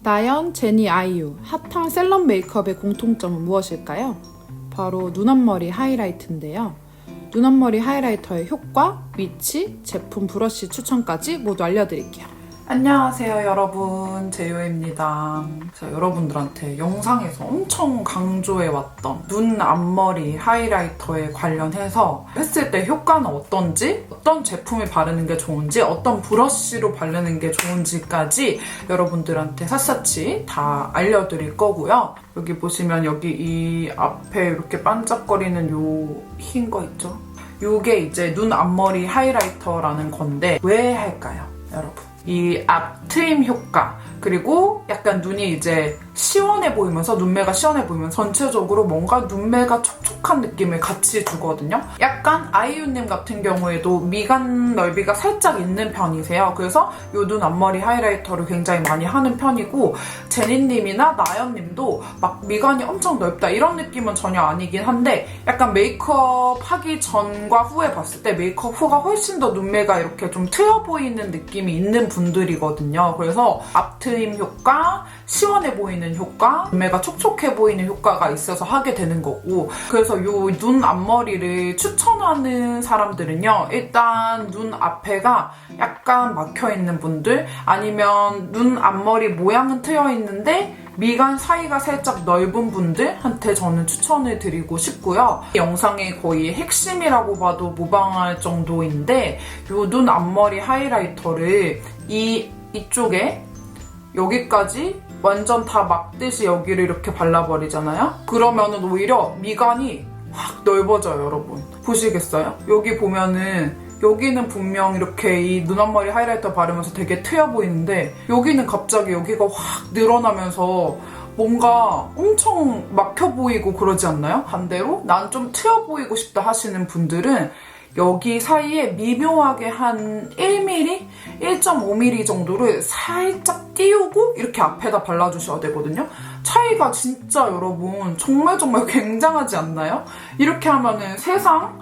나연, 제니, 아이유 핫한 셀럽 메이크업의 공통점은 무엇일까요? 바로 눈 앞머리 하이라이트인데요. 눈 앞머리 하이라이터의 효과, 위치, 제품, 브러쉬 추천까지 모두 알려드릴게요. 안녕하세요 여러분, 제요입니다. 제가 여러분들한테 영상에서 엄청 강조해왔던 눈 앞머리 하이라이터에 관련해서 했을 때 효과는 어떤지, 어떤 제품을 바르는 게 좋은지, 어떤 브러쉬로 바르는 게 좋은지까지 여러분들한테 샅샅이 다 알려드릴 거고요. 여기 보시면 여기 이 앞에 이렇게 반짝거리는 요 흰 거 있죠? 요게 이제 눈 앞머리 하이라이터라는 건데 왜 할까요, 여러분? 이 앞 트임 효과, 그리고 약간 눈이 이제 시원해 보이면서, 눈매가 시원해 보이면서 전체적으로 뭔가 눈매가 촉촉한 느낌을 같이 주거든요. 약간 아이유님 같은 경우에도 미간 넓이가 살짝 있는 편이세요. 그래서 이 눈 앞머리 하이라이터를 굉장히 많이 하는 편이고, 제니님이나 나연님도 막 미간이 엄청 넓다 이런 느낌은 전혀 아니긴 한데, 약간 메이크업 하기 전과 후에 봤을 때 메이크업 후가 훨씬 더 눈매가 이렇게 좀 트여 보이는 느낌이 있는 분들이거든요. 그래서 앞트임 효과, 시원해 보이는 효과, 눈매가 촉촉해 보이는 효과가 있어서 하게 되는 거고, 그래서 이 눈 앞머리를 추천하는 사람들은요, 일단 눈 앞에가 약간 막혀있는 분들, 아니면 눈 앞머리 모양은 트여 있는데 미간 사이가 살짝 넓은 분들한테 저는 추천을 드리고 싶고요. 이 영상의 거의 핵심이라고 봐도 무방할 정도인데, 이 눈 앞머리 하이라이터를 이쪽에 여기까지 완전 다 막듯이 여기를 이렇게 발라버리잖아요? 그러면은 오히려 미간이 확 넓어져요, 여러분. 보시겠어요? 여기 보면은 여기는 분명 이렇게 이 눈 앞머리 하이라이터 바르면서 되게 트여 보이는데, 여기는 갑자기 여기가 확 늘어나면서 뭔가 엄청 막혀 보이고 그러지 않나요? 반대로 난 좀 트여 보이고 싶다 하시는 분들은 여기 사이에 미묘하게 한 1mm? 1.5mm 정도를 살짝 띄우고 이렇게 앞에다 발라주셔야 되거든요. 차이가 진짜 여러분 정말 굉장하지 않나요? 이렇게 하면은 세상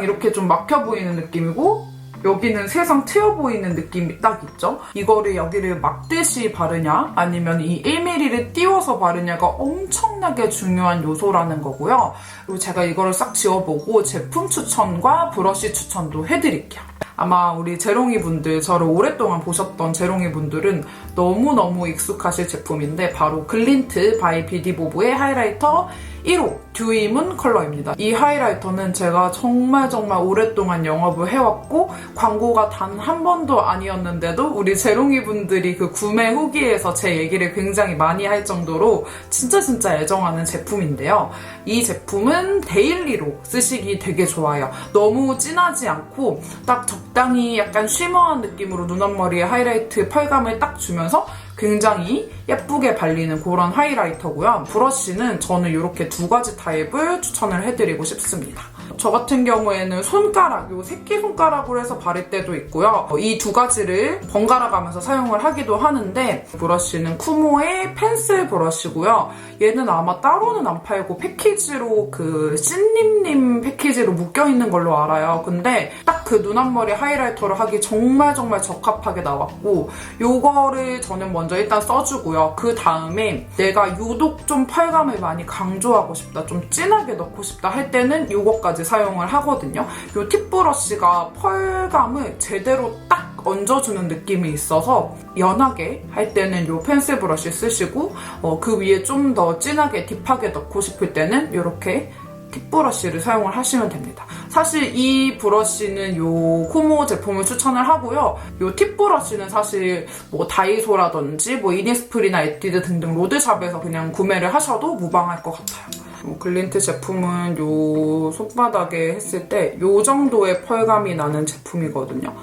이렇게 좀 막혀 보이는 느낌이고, 여기는 세상 트여 보이는 느낌이 딱 있죠? 이거를 여기를 막듯이 바르냐, 아니면 이 1mm를 띄워서 바르냐가 엄청나게 중요한 요소라는 거고요. 그리고 제가 이거를 싹 지워보고 제품 추천과 브러쉬 추천도 해드릴게요. 아마 우리 재롱이 분들, 저를 오랫동안 보셨던 재롱이 분들은 너무너무 익숙하실 제품인데, 바로 글린트 바이 비디보브의 하이라이터 1호 듀이문 컬러입니다. 이 하이라이터는 제가 정말 오랫동안 영업을 해왔고, 광고가 단 한 번도 아니었는데도 우리 재롱이 분들이 그 구매 후기에서 제 얘기를 굉장히 많이 할 정도로 진짜 애정하는 제품인데요. 이 제품은 데일리로 쓰시기 되게 좋아요. 너무 진하지 않고 딱 적당히 약간 쉬머한 느낌으로 눈 앞머리에 하이라이트 펄감을 딱 주면서 굉장히 예쁘게 발리는 그런 하이라이터고요. 브러쉬는 저는 이렇게 두 가지 타입을 추천을 해드리고 싶습니다. 저 같은 경우에는 손가락, 요 새끼손가락으로 해서 바를 때도 있고요. 이 두 가지를 번갈아 가면서 사용을 하기도 하는데, 브러쉬는 쿠모의 펜슬 브러쉬고요. 얘는 아마 따로는 안 팔고 패키지로 그 찐님님 패키지로 묶여있는 걸로 알아요. 근데 딱 그 눈 앞머리 하이라이터를 하기 정말 적합하게 나왔고, 요거를 저는 먼저 일단 써주고요. 그 다음에 내가 유독 좀 펄감을 많이 강조하고 싶다, 좀 진하게 넣고 싶다 할 때는 요거까지 사용을 하거든요. 요 팁 브러쉬가 펄감을 제대로 딱 얹어주는 느낌이 있어서 연하게 할 때는 요 펜슬 브러쉬 쓰시고, 그 위에 좀 더 진하게 딥하게 넣고 싶을 때는 이렇게 팁 브러쉬를 사용을 하시면 됩니다. 사실 이 브러쉬는 요 코모 제품을 추천을 하고요. 요 팁 브러쉬는 사실 뭐 다이소라든지 뭐 이니스프리나 에뛰드 등등 로드샵에서 그냥 구매를 하셔도 무방할 것 같아요. 글린트 제품은 요 손바닥에 했을 때 요 정도의 펄감이 나는 제품이거든요.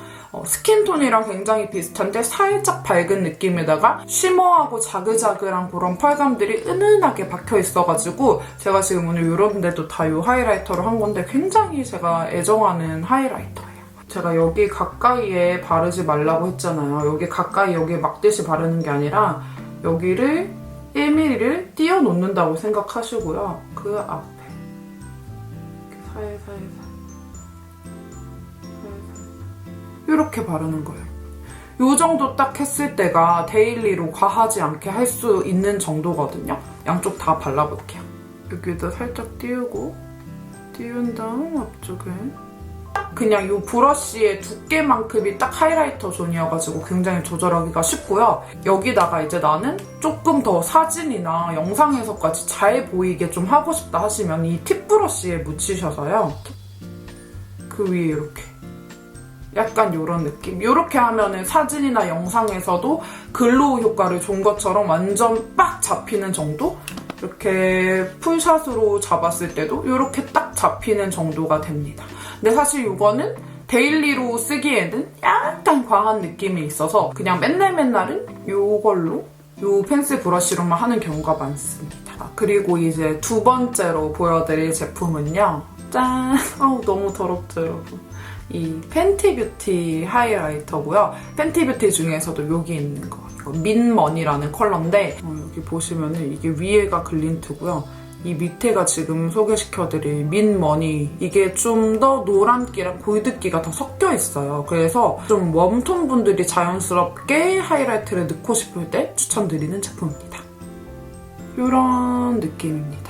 스킨톤이랑 굉장히 비슷한데 살짝 밝은 느낌에다가 쉬머하고 자글자글한 그런 펄감들이 은은하게 박혀있어가지고, 제가 지금 오늘 이런 데도 다 이 하이라이터로 한 건데 굉장히 제가 애정하는 하이라이터예요. 제가 여기 가까이에 바르지 말라고 했잖아요. 여기 가까이 여기 막듯이 바르는 게 아니라 여기를 1mm를 띄워 놓는다고 생각하시고요. 그 앞에 이렇게 살살 이렇게 바르는 거예요. 요 정도 딱 했을 때가 데일리로 과하지 않게 할 수 있는 정도거든요. 양쪽 다 발라볼게요. 여기다 살짝 띄우고 띄운 다음 앞쪽에 그냥 이 브러쉬의 두께만큼이 딱 하이라이터 존이어가지고 굉장히 조절하기가 쉽고요. 여기다가 이제 나는 조금 더 사진이나 영상에서까지 잘 보이게 좀 하고 싶다 하시면 이 팁 브러쉬에 묻히셔서요. 그 위에 이렇게 약간 이런 느낌. 이렇게 하면은 사진이나 영상에서도 글로우 효과를 준 것처럼 완전 빡 잡히는 정도? 이렇게 풀샷으로 잡았을 때도 이렇게 딱 잡히는 정도가 됩니다. 근데 사실 이거는 데일리로 쓰기에는 약간 과한 느낌이 있어서 그냥 맨날은 이걸로 이 펜슬 브러쉬로만 하는 경우가 많습니다. 그리고 이제 두 번째로 보여드릴 제품은요. 짠! 아우 너무 더럽죠 여러분. 이 팬티 뷰티 하이라이터고요. 팬티 뷰티 중에서도 여기 있는 거 민머니라는 컬러인데 여기 보시면은 이게 위에가 글린트고요. 이 밑에가 지금 소개시켜드릴 민머니 이게 좀 더 노란기랑 골드기가 더 섞여 있어요. 그래서 좀 웜톤 분들이 자연스럽게 하이라이트를 넣고 싶을 때 추천드리는 제품입니다. 이런 느낌입니다.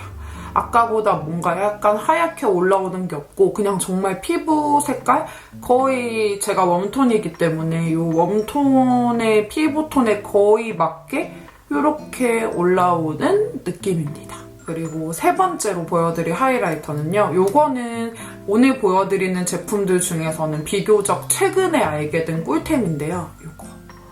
아까보다 뭔가 약간 하얗게 올라오는 게 없고 그냥 정말 피부 색깔? 거의 제가 웜톤이기 때문에 이 웜톤의 피부톤에 거의 맞게 이렇게 올라오는 느낌입니다. 그리고 세 번째로 보여드릴 하이라이터는요. 요거는 오늘 보여드리는 제품들 중에서는 비교적 최근에 알게 된 꿀템인데요. 요거.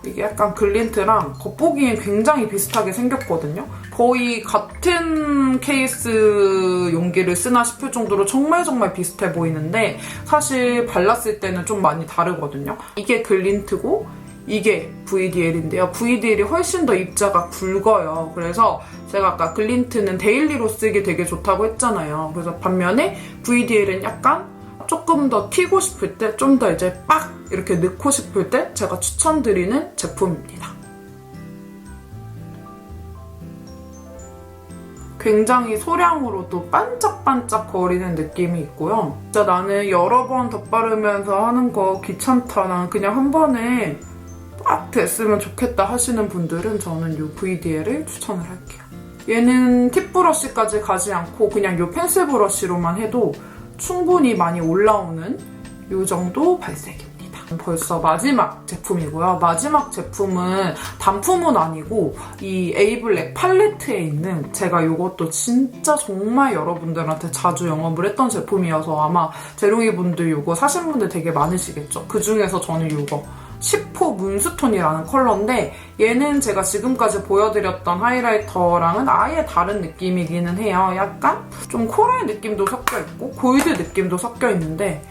이게 약간 글린트랑 겉보기엔 굉장히 비슷하게 생겼거든요. 거의 같은 케이스 용기를 쓰나 싶을 정도로 정말 비슷해 보이는데 사실 발랐을 때는 좀 많이 다르거든요. 이게 글린트고 이게 VDL인데요. VDL이 훨씬 더 입자가 굵어요. 그래서 제가 아까 글린트는 데일리로 쓰기 되게 좋다고 했잖아요. 그래서 반면에 VDL은 약간 조금 더 튀고 싶을 때, 좀 더 이제 빡 이렇게 넣고 싶을 때 제가 추천드리는 제품입니다. 굉장히 소량으로도 반짝반짝 거리는 느낌이 있고요. 진짜 나는 여러 번 덧바르면서 하는 거 귀찮다. 난 그냥 한 번에 딱 됐으면 좋겠다 하시는 분들은 저는 이 VDL을 추천을 할게요. 얘는 팁 브러쉬까지 가지 않고 그냥 이 펜슬 브러쉬로만 해도 충분히 많이 올라오는 이 정도 발색입니다. 벌써 마지막 제품이고요. 마지막 제품은 단품은 아니고 이 에이블랙 팔레트에 있는 제가 이것도 진짜 정말 여러분들한테 자주 영업을 했던 제품이어서 아마 재롱이 분들 이거 사신 분들 되게 많으시겠죠. 그중에서 저는 이거 10호 문스톤이라는 컬러인데 얘는 제가 지금까지 보여드렸던 하이라이터랑은 아예 다른 느낌이기는 해요. 약간 좀 코랄 느낌도 섞여있고 골드 느낌도 섞여있는데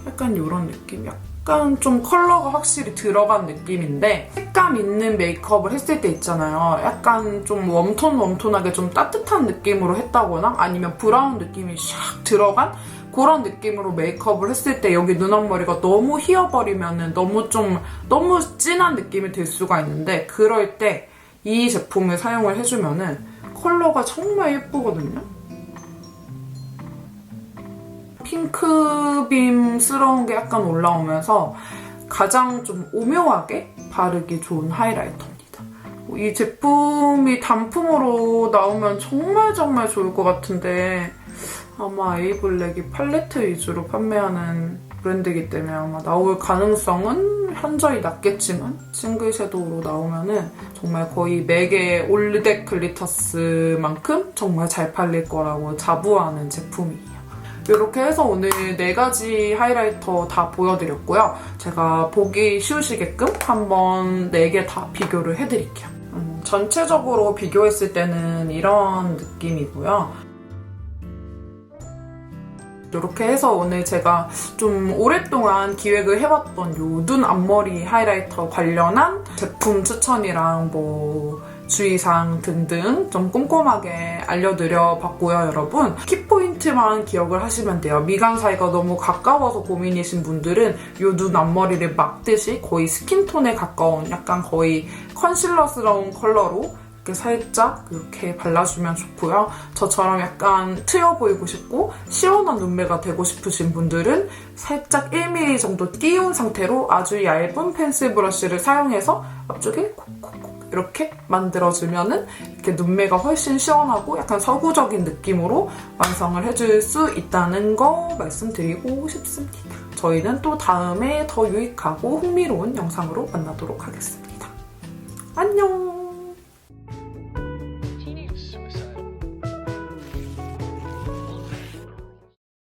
약간 이런 느낌? 약간 좀 컬러가 확실히 들어간 느낌인데 색감 있는 메이크업을 했을 때 있잖아요. 약간 좀 웜톤하게 좀 따뜻한 느낌으로 했다거나 아니면 브라운 느낌이 샥 들어간 그런 느낌으로 메이크업을 했을 때 여기 눈 앞머리가 너무 휘어버리면 너무 진한 느낌이 들 수가 있는데 그럴 때 이 제품을 사용을 해주면 컬러가 정말 예쁘거든요. 핑크빔스러운 게 약간 올라오면서 가장 좀 오묘하게 바르기 좋은 하이라이터입니다. 이 제품이 단품으로 나오면 정말 좋을 것 같은데 아마 에이블랙이 팔레트 위주로 판매하는 브랜드이기 때문에 아마 나올 가능성은 현저히 낮겠지만 싱글 섀도우로 나오면은 정말 거의 맥의 올덱 글리터스만큼 정말 잘 팔릴 거라고 자부하는 제품이에요. 이렇게 해서 오늘 4가지 하이라이터 다 보여드렸고요. 제가 보기 쉬우시게끔 한번 4개 다 비교를 해드릴게요. 전체적으로 비교했을 때는 이런 느낌이고요. 이렇게 해서 오늘 제가 좀 오랫동안 기획을 해왔던 요 눈 앞머리 하이라이터 관련한 제품 추천이랑 뭐 주의사항 등등 좀 꼼꼼하게 알려드려 봤고요, 여러분. 키포인트만 기억을 하시면 돼요. 미간 사이가 너무 가까워서 고민이신 분들은 요 눈 앞머리를 막듯이 거의 스킨톤에 가까운 약간 거의 컨실러스러운 컬러로 이렇게 살짝 이렇게 발라주면 좋고요. 저처럼 약간 트여 보이고 싶고 시원한 눈매가 되고 싶으신 분들은 살짝 1mm 정도 띄운 상태로 아주 얇은 펜슬 브러쉬를 사용해서 앞쪽에 콕콕콕 이렇게 만들어주면은 이렇게 눈매가 훨씬 시원하고 약간 서구적인 느낌으로 완성을 해줄 수 있다는 거 말씀드리고 싶습니다. 저희는 또 다음에 더 유익하고 흥미로운 영상으로 만나도록 하겠습니다. 안녕!